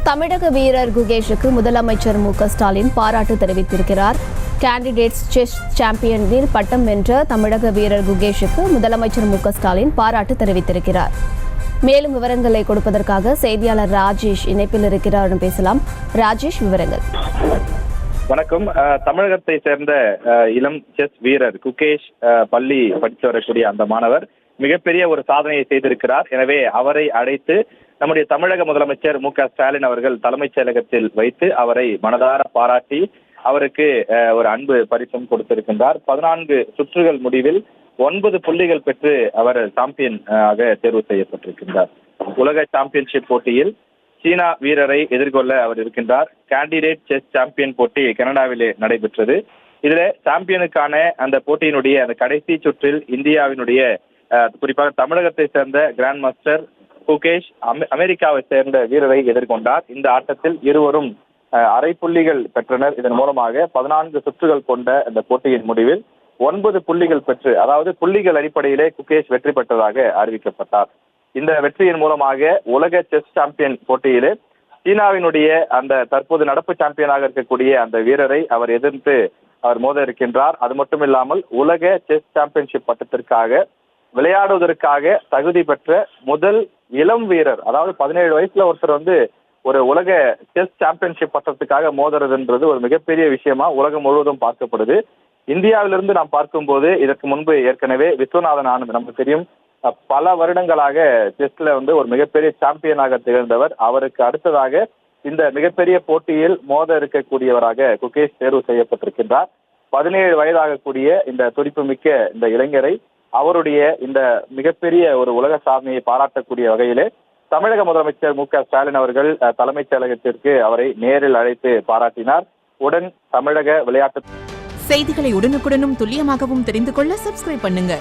தமிழக வீரர் குகேஷுக்கு முதலமைச்சர் மு.க.ஸ்டாலின் பாராட்டு தெரிவித்திருக்கிறார். கேண்டிடேட்ஸ் செஸ் சாம்பியனில் பட்டம் வென்ற தமிழக வீரர் குகேஷுக்கு முதலமைச்சர் மு.க.ஸ்டாலின் பாராட்டு தெரிவித்திருக்கிறார். மேலும் விவரங்களை கொடுப்பதற்காக செய்தியாளர் ராஜேஷ் இணைப்பில் இருக்கிறார். பேசலாம். ராஜேஷ், விவரங்கள். வணக்கம். தமிழகத்தை சேர்ந்த இளம் செஸ் வீரர் குகேஷ் பள்ளி படித்து வரக்கூடிய அந்த மாணவர் மிகப்பெரிய ஒரு சாதனையை செய்திருக்கிறார். எனவே அவரை அழைத்து நம்முடைய தமிழக முதலமைச்சர் மு.க.ஸ்டாலின் அவர்கள் தலைமைச் செயலகத்தில் வைத்து அவரை மனதார பாராட்டி அவருக்கு ஒரு அன்பு பரிசும் கொடுத்திருக்கின்றார். 14 சுற்றுகள் முடிவில் 9 புள்ளிகள் பெற்று அவர் சாம்பியன் ஆக தேர்வு செய்யப்பட்டிருக்கின்றார். உலக சாம்பியன்ஷிப் போட்டியில் சீனா வீரரை எதிர்கொள்ள அவர் இருக்கின்றார். கேண்டிடேட் செஸ் சாம்பியன் போட்டி கனடாவிலே நடைபெற்றது. இதுல சாம்பியனுக்கான அந்த போட்டியினுடைய அந்த கடைசி சுற்றில் இந்தியாவினுடைய குறிப்பாக தமிழகத்தை சேர்ந்த கிராண்ட் மாஸ்டர் குகேஷ் அமெரிக்காவை சேர்ந்த வீரரை எதிர்கொண்டார். இந்த ஆட்டத்தில் இருவரும் அரை புள்ளிகள் பெற்றனர். இதன் மூலமாக 14 சுற்றுகள் கொண்ட இந்த போட்டியின் முடிவில் 9 புள்ளிகள் பெற்று, அதாவது புள்ளிகள் அடிப்படையிலே குகேஷ் வெற்றி பெற்றதாக அறிவிக்கப்பட்டார். இந்த வெற்றியின் மூலமாக உலக செஸ் சாம்பியன் போட்டியிலே சீனாவினுடைய அந்த தற்போது நடப்பு சாம்பியனாக இருக்கக்கூடிய அந்த வீரரை அவர் எதிர்த்து அவர் மோத இருக்கின்றார். அது மட்டும் இல்லாமல் உலக செஸ் சாம்பியன்ஷிப் பட்டத்திற்காக விளையாடுவதற்காக தகுதி பெற்ற முதல் இளம் வீரர், அதாவது 17 வயசுல ஒருத்தர் ஒரு உலக செஸ் சாம்பியன்ஷிப் பட்டத்துக்காக மோதுறதுன்றது ஒரு மிகப்பெரிய விஷயமா உலகம் முழுவதும் பார்க்கப்படுது. இந்தியாவிலிருந்து நாம் பார்க்கும்போது இதற்கு முன்பு ஏற்கனவே விஸ்வநாதன் ஆனந்த், நமக்கு தெரியும், பல வருடங்களாக செஸ்ல ஒரு மிகப்பெரிய சாம்பியனாக திகழ்ந்தவர். அவருக்கு அடுத்ததாக இந்த மிகப்பெரிய போட்டியில் மோத இருக்கக்கூடியவராக குகேஷ் தேர்வு செய்யப்பட்டிருக்கின்றார். 17 வயதாகக்கூடிய இந்த துடிப்புமிக்க இந்த இளைஞரை அவருடைய இந்த மிகப்பெரிய ஒரு உலக சாதனையை பாராட்டக்கூடிய வகையிலே தமிழக முதலமைச்சர் மு.க.ஸ்டாலின் அவர்கள் தலைமைச் செயலகத்திற்கு அவரை நேரில் அழைத்து பாராட்டினார். உடன் தமிழக விளையாட்டு செய்திகளை உடனுக்குடனும் துல்லியமாகவும் தெரிந்து கொள்ள சப்ஸ்கிரைப் பண்ணுங்க.